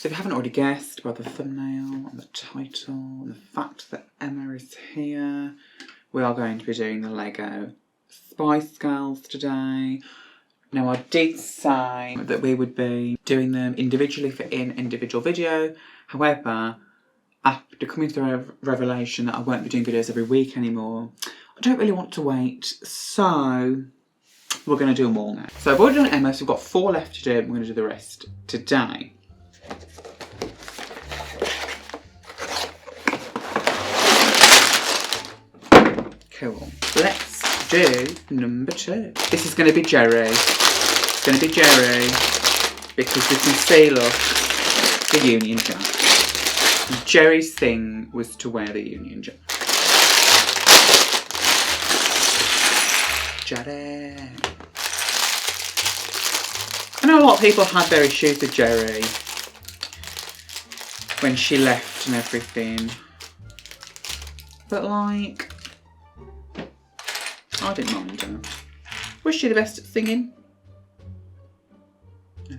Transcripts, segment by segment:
So if you haven't already guessed by the thumbnail and the title and the fact that Emma is here, we are going to be doing the Lego Spice Girls today. Now I did say that we would be doing them individually for an individual video. However, after coming through a revelation that I won't be doing videos every week anymore, I don't really want to wait, so we're going to do them all now. So I've already done Emma, so we've got 4 left to do, and we're going to do the rest today. Cool. Let's do number 2. This is going to be Geri. It's going to be Geri because we can see, look, the Union Jack. Geri's thing was to wear the Union Jack. Geri. I know a lot of people had their issues with Geri when she left and everything. But like, I didn't mind her. Was she the best at singing? No.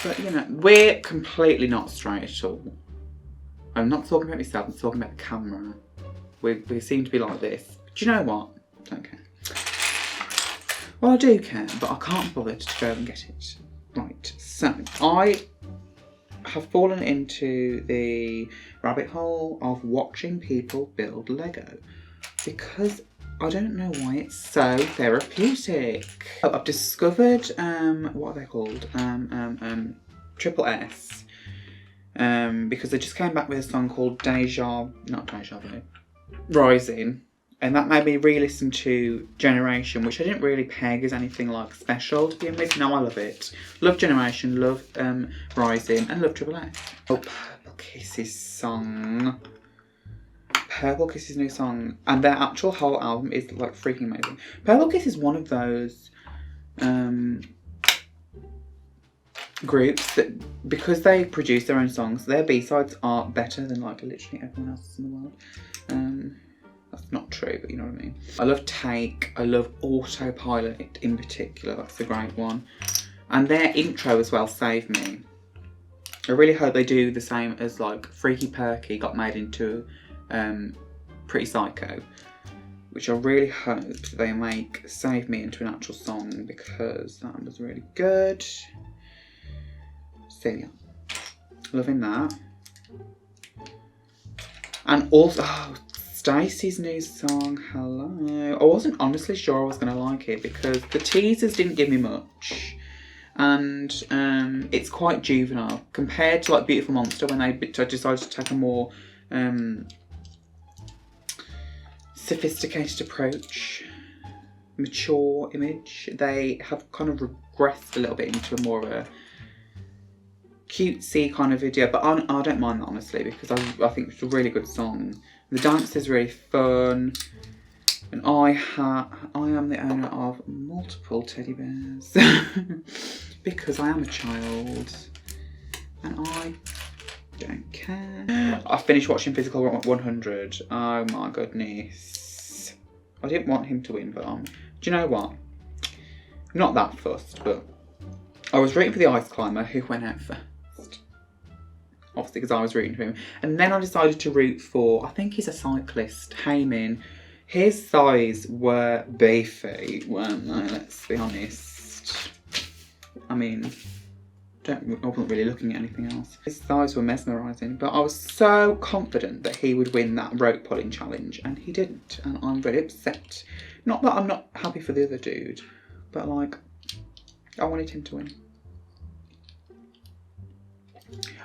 But you know, we're completely not straight at all. I'm not talking about myself, I'm talking about the camera. We seem to be like this. Do you know what? I don't care. Well, I do care, but I can't bother to go and get it. Right, so I have fallen into the rabbit hole of watching people build Lego because I don't know why it's so therapeutic. I've discovered, what are they called? Triple S. Because they just came back with a song called Rising. And that made me re-listen to Generation, which I didn't really peg as anything like special to begin with. No, I love it. Love Generation, love Rising, and love Triple S. Oh, Purple Kisses song. Purple Kiss' new song, and their actual whole album is like freaking amazing. Purple Kiss is one of those groups that, because they produce their own songs, their B-sides are better than like literally everyone else in the world. That's not true, but you know what I mean. I love Take, I love Autopilot in particular, that's a great one. And their intro as well, Save Me. I really hope they do the same as like Freaky Perky got made into Pretty Psycho, which I really hope they make Save Me into an actual song because that was really good. So yeah, loving that. And also, oh, Stacey's new song, Hello. I wasn't honestly sure I was going to like it because the teasers didn't give me much. And it's quite juvenile compared to like Beautiful Monster when they decided to take a more sophisticated approach, mature image. They have kind of regressed a little bit into a more of a cutesy kind of video, but I don't mind that honestly because I think it's a really good song. The dance is really fun, and I am the owner of multiple teddy bears because I am a child and I don't care. I finished watching Physical 100. Oh my goodness. I didn't want him to win, but do you know what? I'm not that fussed, but I was rooting for the ice climber who went out first. Obviously because I was rooting for him. And then I decided to root for, I think he's a cyclist, Heyman. His thighs were beefy, weren't they? Let's be honest. I mean, I wasn't really looking at anything else. His thighs were mesmerising, but I was so confident that he would win that rope pulling challenge, and he didn't, and I'm really upset. Not that I'm not happy for the other dude, but like, I wanted him to win.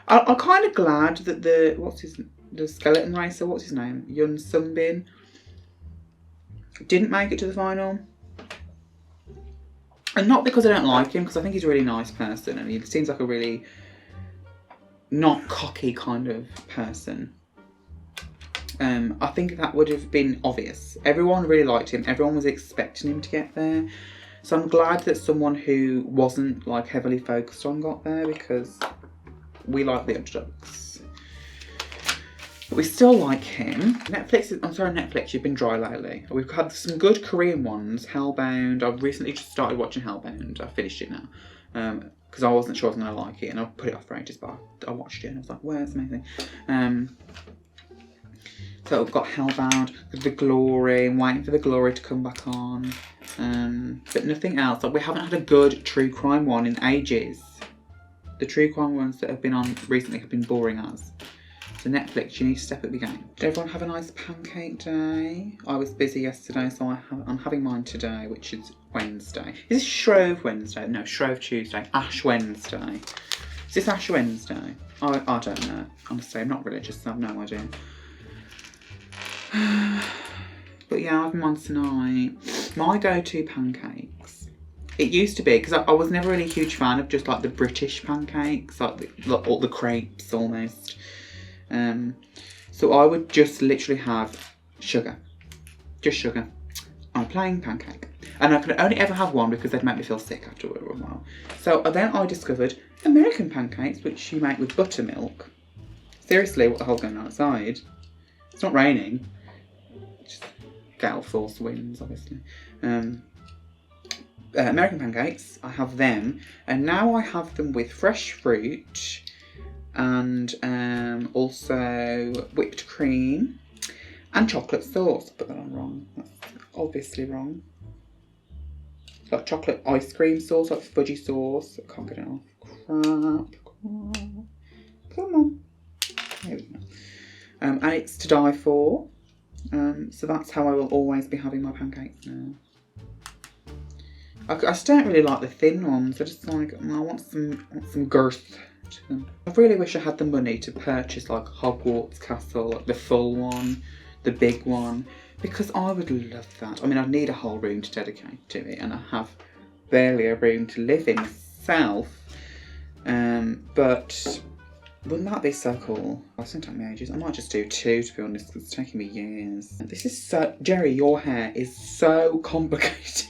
I'm kind of glad that the skeleton racer, what's his name? Yun Sunbin, didn't make it to the final. And not because I don't like him, because I think he's a really nice person and he seems like a really not cocky kind of person. I think that would have been obvious. Everyone really liked him. Everyone was expecting him to get there. So I'm glad that someone who wasn't like heavily focused on got there because we like the underdogs. But we still like him. Netflix, you've been dry lately. We've had some good Korean ones. Hellbound. I've recently just started watching Hellbound. I've finished it now. because I wasn't sure I was going to like it, and I put it off for ages, but I watched it and I was like, wow, it's amazing. So I've got Hellbound, The Glory, I'm waiting for The Glory to come back on. But nothing else. Like, we haven't had a good true crime one in ages. The true crime ones that have been on recently have been boring as. So Netflix, you need to step up the game. Did everyone have a nice pancake day? I was busy yesterday, so I'm having mine today, which is Wednesday. Is this Shrove Wednesday? No, Shrove Tuesday. Ash Wednesday. Is this Ash Wednesday? I don't know. Honestly, I'm not religious, so I have no idea. But yeah, I'm having mine tonight. My go-to pancakes. It used to be, because I was never really a huge fan of just like the British pancakes, like all the crepes almost. So I would just literally have sugar. Just sugar. On a plain pancake. And I could only ever have one because they'd make me feel sick after a while. So then I discovered American pancakes, which you make with buttermilk. Seriously, what the hell's going on outside? It's not raining. Just gale force winds, obviously. American pancakes, I have them. And now I have them with fresh fruit and also whipped cream and chocolate sauce. Put that on wrong. That's obviously wrong. Like chocolate ice cream sauce, like fudgy sauce. I can't get it off. Crap. Come on. There we go. And it's to die for. So that's how I will always be having my pancakes now. I just don't really like the thin ones. I just like, I want some girth to them. I really wish I had the money to purchase like Hogwarts Castle, like the full one, the big one, because I would love that. I mean, I'd need a whole room to dedicate to it, and I have barely a room to live in myself. But wouldn't that be so cool? It's going to take me ages. I might just do 2, to be honest, because it's taking me years. This is so... Geri, your hair is so complicated.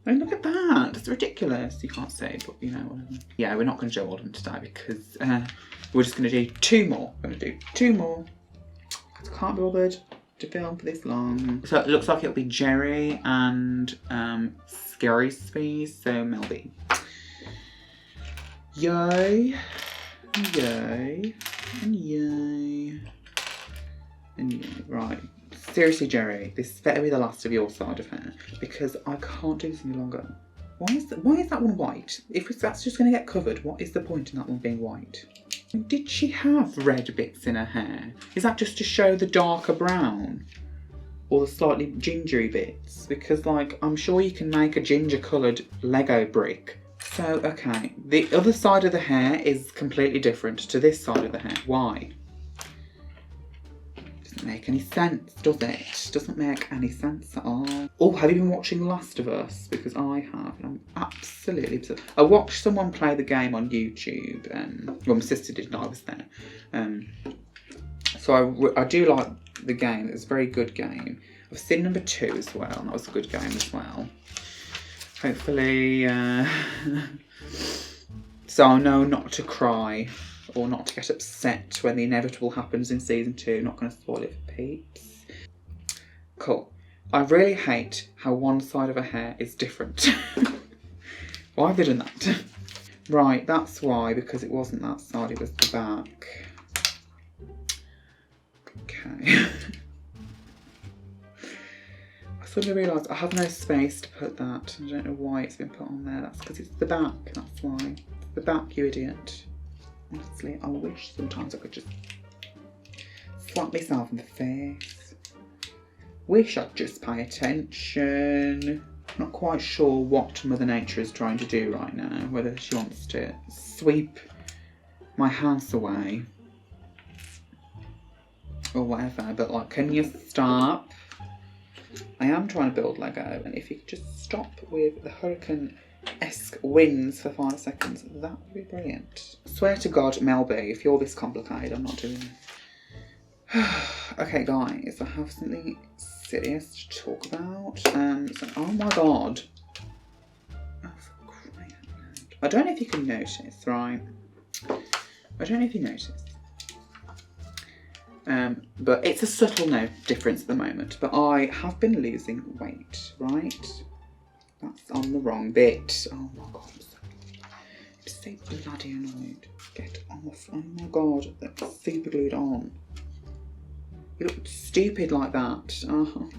I mean, look at that. It's ridiculous. You can't see, but you know, whatever. Yeah, we're not going to do all of them today because we're just going to do 2 more. We're going to do 2 more. I can't be bothered to film for this long. So it looks like it'll be Geri and Scary Spees, so Mel B. Yay, yay, and yay, and yay. Right. Seriously, Geri, this better be the last of your side of hair, because I can't do this any longer. Why is that one white? If that's just going to get covered, what is the point in that one being white? Did she have red bits in her hair? Is that just to show the darker brown? Or the slightly gingery bits? Because, like, I'm sure you can make a ginger-coloured Lego brick. So, okay, the other side of the hair is completely different to this side of the hair. Why? Doesn't make any sense, does it? Doesn't make any sense at all. Oh, have you been watching The Last of Us? Because I have, and I'm absolutely obsessed. I watched someone play the game on YouTube, well, my sister did, and I was there. So I do like the game. It's a very good game. I've seen number 2 as well, and that was a good game as well. Hopefully, so I'll know not to cry or not to get upset when the inevitable happens in season 2. Not going to spoil it for peeps. Cool. I really hate how one side of her hair is different. Why have they done that? Right, that's why, because it wasn't that side, it was the back. Okay. I suddenly realised I have no space to put that. I don't know why it's been put on there. That's because it's the back, that's why. It's the back, you idiot. Honestly, I wish sometimes I could just slap myself in the face. Wish I'd just pay attention. Not quite sure what Mother Nature is trying to do right now. Whether she wants to sweep my house away or whatever. But like, can you stop? I am trying to build Lego, and if you could just stop with the hurricane-esque winds for 5 seconds, that would be brilliant. I swear to God, Mel B, if you're this complicated, I'm not doing it. Okay, guys, I have something serious to talk about. So, oh my God. Oh, for crying out loud. I don't know if you can notice, right? I don't know if you notice. But it's a subtle difference at the moment. But I have been losing weight, right? That's on the wrong bit. Oh my god, I'm so bloody annoyed. Get off. Oh my god, that's super glued on. You look stupid like that. Oh.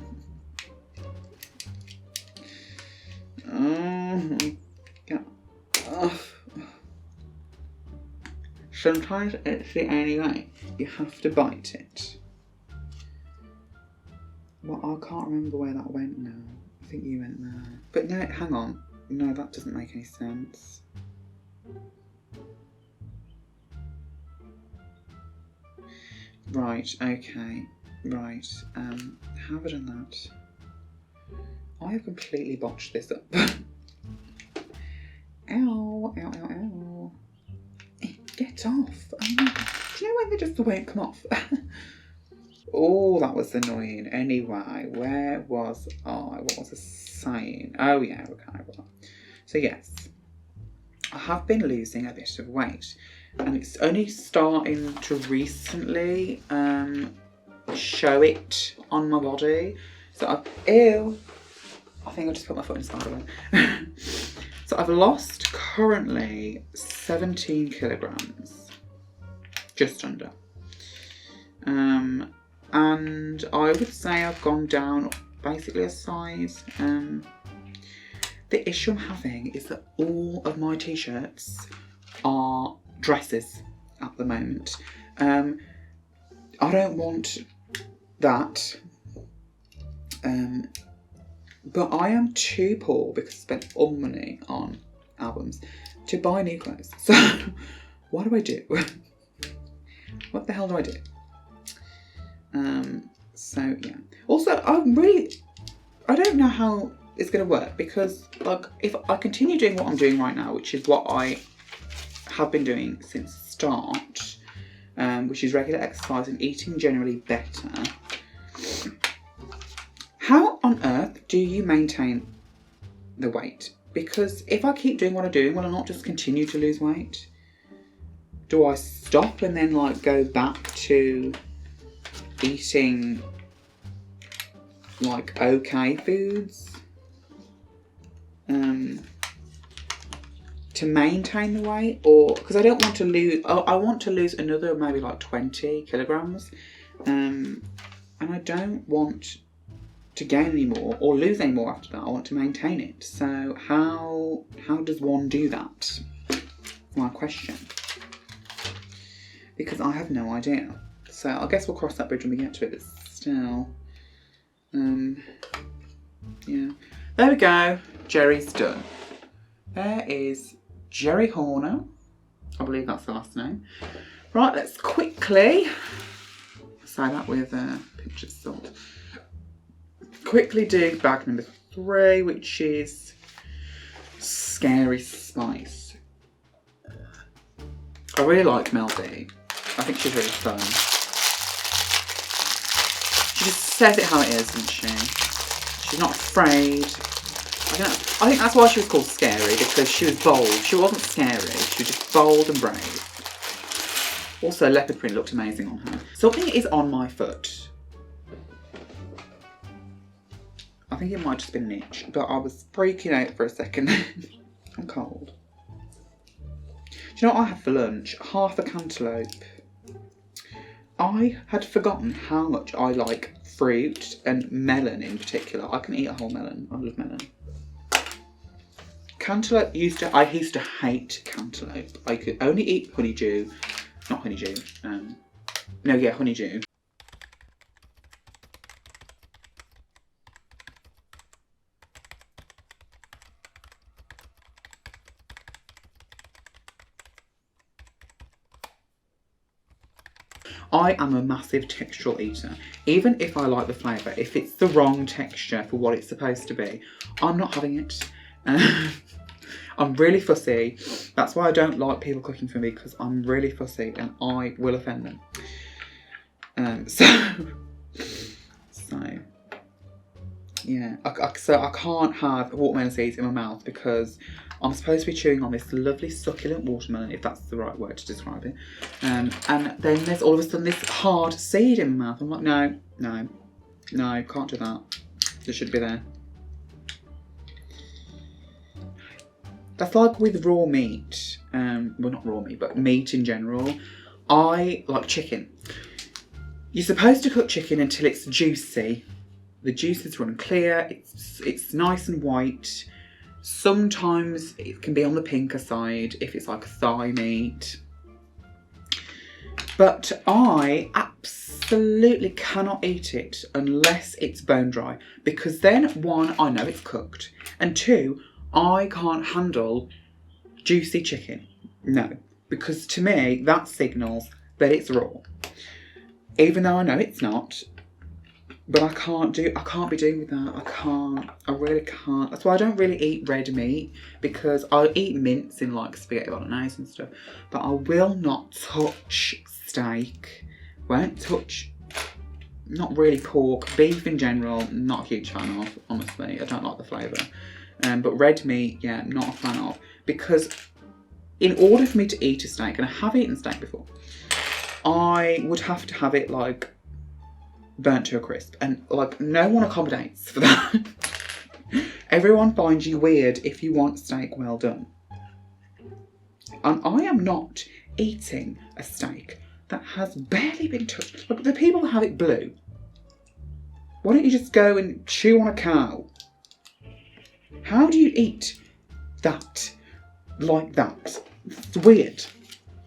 Get off. Sometimes it's the only way. You have to bite it. Well, I can't remember where that went now. I think you went there. But no, hang on. No, that doesn't make any sense. Right, okay. Right, how have I done that? I have completely botched this up. Ow, ow, ow, ow. Get off. Oh my god. Do you know when they just won't come off? Oh, that was annoying. Anyway, where was I? What was I saying? Oh yeah, okay. Well. So yes, I have been losing a bit of weight, and it's only starting to recently show it on my body. So ew, I think I'll just put my foot in the spider. So I've lost currently 17 kilograms, just under. And I would say I've gone down basically a size. The issue I'm having is that all of my t-shirts are dresses at the moment. I don't want that. But I am too poor because I spent all money on albums to buy new clothes. So what do I do? What the hell do I do? So yeah. Also, I don't know how it's going to work, because like if I continue doing what I'm doing right now, which is what I have been doing since the start, which is regular exercise and eating generally better. How on earth do you maintain the weight? Because if I keep doing what I'm doing, will I not just continue to lose weight? Do I stop and then like go back to eating like okay foods to maintain the weight? Or because I don't want to lose, I want to lose another maybe like 20 kilograms, and I don't want to gain any more or lose any more after that. I want to maintain it. So how does one do that? My question, because I have no idea. So I guess we'll cross that bridge when we get to it. But still, yeah. There we go. Geri's done. There is Geri Horner. I believe that's the last name. Right, let's quickly say that with a pinch of salt. Quickly do bag number 3, which is Scary Spice. I really like Mel B. I think she's really fun. She just says it how it is, doesn't she? She's not afraid. I think that's why she was called Scary, because she was bold. She wasn't scary, she was just bold and brave. Also, leopard print looked amazing on her. Something is on my foot. I think it might have just been an itch, but I was freaking out for a second. I'm cold. Do you know what I had for lunch? Half a cantaloupe. I had forgotten how much I like fruit and melon in particular. I can eat a whole melon. I love melon. Cantaloupe I used to hate cantaloupe. I could only eat honeydew. Not honeydew. Honeydew. I am a massive textural eater. Even if I like the flavour, if it's the wrong texture for what it's supposed to be, I'm not having it. I'm really fussy. That's why I don't like people cooking for me, because I'm really fussy and I will offend them. So yeah. So I can't have watermelon seeds in my mouth, because I'm supposed to be chewing on this lovely succulent watermelon, if that's the right word to describe it. And then there's all of a sudden this hard seed in my mouth. I'm like, no, can't do that. It should be there. That's like with raw meat. Well, not raw meat, but meat in general. I like chicken. You're supposed to cook chicken until it's juicy. The juices run clear. It's nice and white. Sometimes it can be on the pinker side if it's like thigh meat. But I absolutely cannot eat it unless it's bone dry. Because then, one, I know it's cooked. And two, I can't handle juicy chicken. No. Because to me, that signals that it's raw. Even though I know it's not. But I can't be doing with that. I really can't. That's why I don't really eat red meat, because I'll eat mince in like spaghetti bolognese and stuff, but I will not touch steak. Won't touch, not really pork. Beef in general, not a huge fan of, honestly. I don't like the flavour. But red meat, yeah, not a fan of. Because in order for me to eat a steak, and I have eaten steak before, I would have to have it like burnt to a crisp, and like no one accommodates for that. Everyone finds you weird if you want steak well done, and I am not eating a steak that has barely been touched. Look, the people that have it blue, why don't you just go and chew on a cow? How do you eat that like that? It's weird.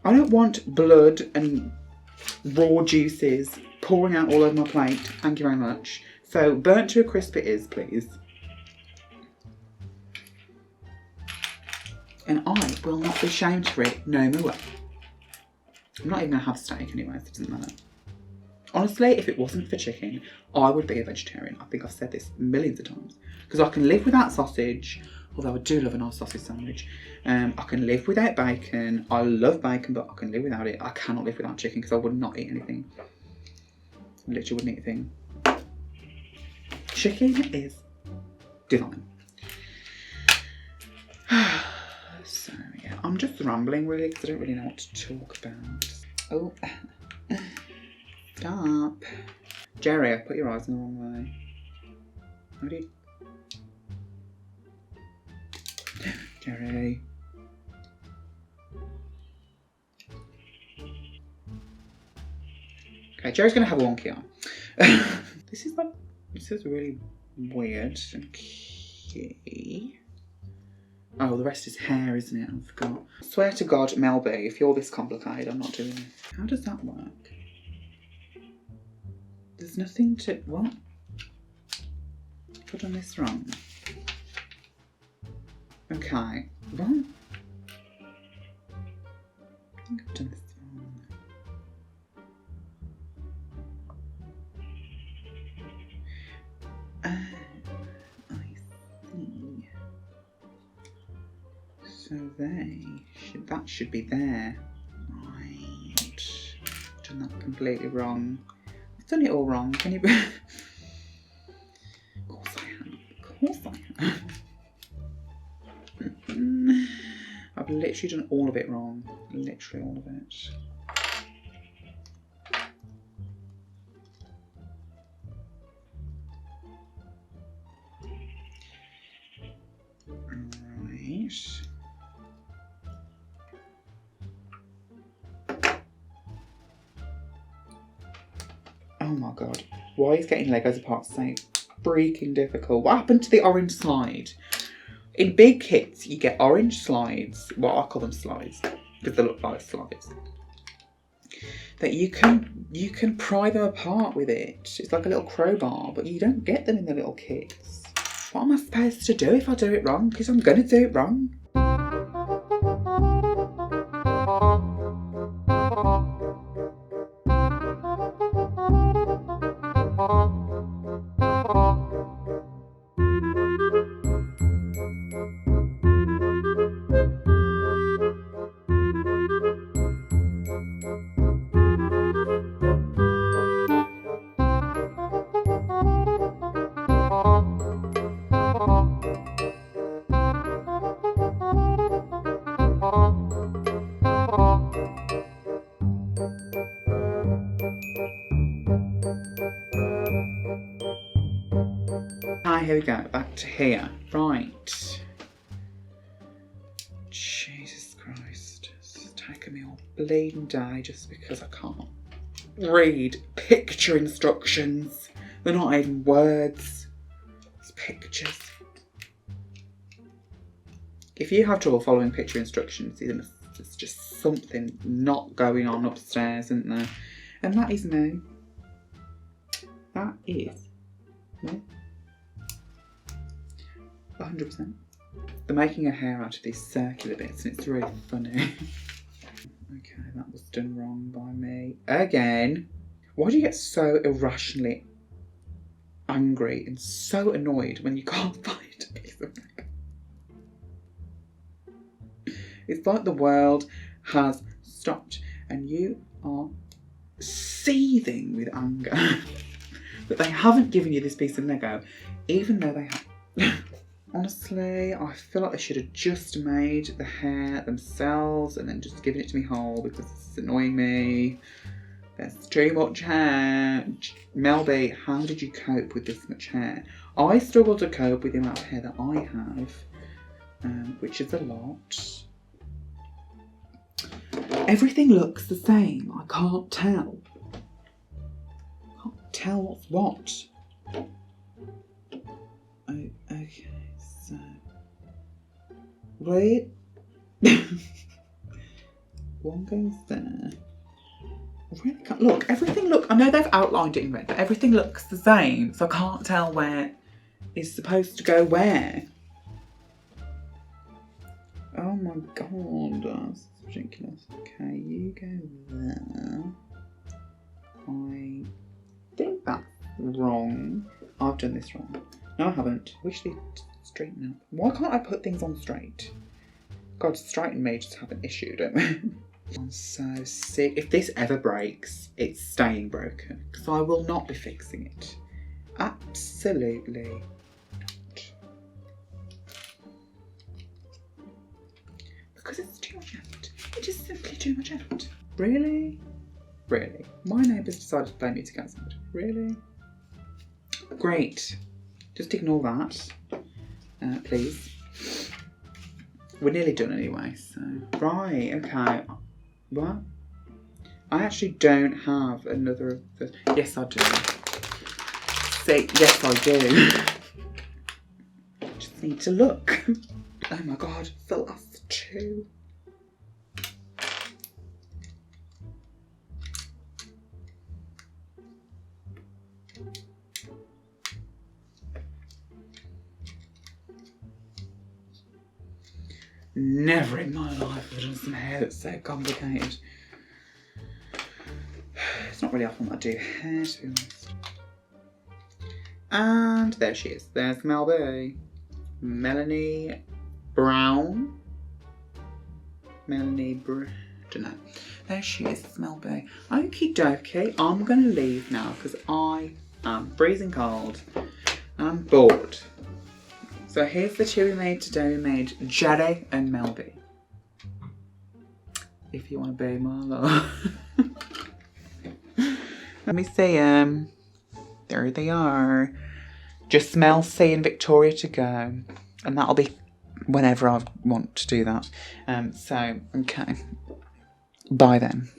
I don't want blood and raw juices pouring out all over my plate. Thank you very much. So burnt to a crisp it is, please. And I will not be shamed for it no more. I'm not even going to have steak anyway, so it doesn't matter. Honestly, if it wasn't for chicken, I would be a vegetarian. I think I've said this millions of times. Because I can live without sausage, although I do love a nice sausage sandwich. I can live without bacon. I love bacon, but I can live without it. I cannot live without chicken because I would not eat anything. I literally wouldn't eat a thing. Chicken is divine. So yeah, I'm just rambling really because I don't really know what to talk about. Oh, stop. Geri, I put your eyes in the wrong way. How do you... Geri. Okay, Geri's gonna have a wonky eye. This is really weird. Okay. Oh, the rest is hair, isn't it? I forgot. I swear to God, Mel B, if you're this complicated, I'm not doing it. How does that work? There's nothing to... What? I've done this wrong. Okay. What? I think I've done this wrong. I see. So that should be there. Right. Done that completely wrong. I've done it all wrong. Can you... Of course I have. Of course I have. I've literally done all of it wrong. Literally all of it. Right. Oh my God. Why is getting Legos apart so freaking difficult? What happened to the orange slide? In big kits, you get orange slides. Well, I call them slides because they look like slides. That you can pry them apart with it. It's like a little crowbar, but you don't get them in the little kits. What am I supposed to do if I do it wrong? Because I'm going to do it wrong. Here we go, back to here. Right. taking me all bleeding day just because I can't read picture instructions. They're not even words, it's pictures. If you have trouble following picture instructions, there's just something not going on upstairs, isn't there? And that is me. That is me. 100%. They're making a hair out of these circular bits and it's really funny. Okay, that was done wrong by me. Again. Why do you get so irrationally angry and so annoyed when you can't find a piece of makeup? It's like the world has stopped and you are seething with anger that they haven't given you this piece of Lego, even though they have. Honestly, I feel like they should have just made the hair themselves and then just given it to me whole because it's annoying me. There's too much hair. Mel B, how did you cope with this much hair? I struggle to cope with the amount of hair that I have, which is a lot. Everything looks the same. I can't tell. I can't tell what's what. Oh, okay, so... Right. One goes there. I really can't... Look, everything I know they've outlined it in red, but everything looks the same, so I can't tell where it's supposed to go where. Oh my god, that's ridiculous. Okay, you go there. I think that's wrong. I've done this wrong. No, I haven't. We should straighten up. Why can't I put things on straight? God, straighten me just have an issue, don't we? I'm so sick. If this ever breaks, it's staying broken. Because I will not be fixing it. Absolutely. Because it's too much effort. It is simply too much effort. Really? Really? My neighbours decided to play music outside. Really? Great. Just ignore that, please. We're nearly done anyway, so... Right, okay. What? I actually don't have another of the... Yes, I do. See, yes, I do. Just need to look. Oh my god, the last two. Never in my life have I done some hair that's so complicated. It's not really often that I do hair, to be honest. And there she is. There's Mel B. Melanie Brown. Don't know. There she is, Mel B. Okie dokie. I'm going to leave now because I am freezing cold and I'm bored. So here's the two we made today. We made Geri and Mel B. If you want to be my love. Let me see them. There they are. Just Mel C and Victoria to go. And that'll be whenever I want to do that. So, okay. Bye then.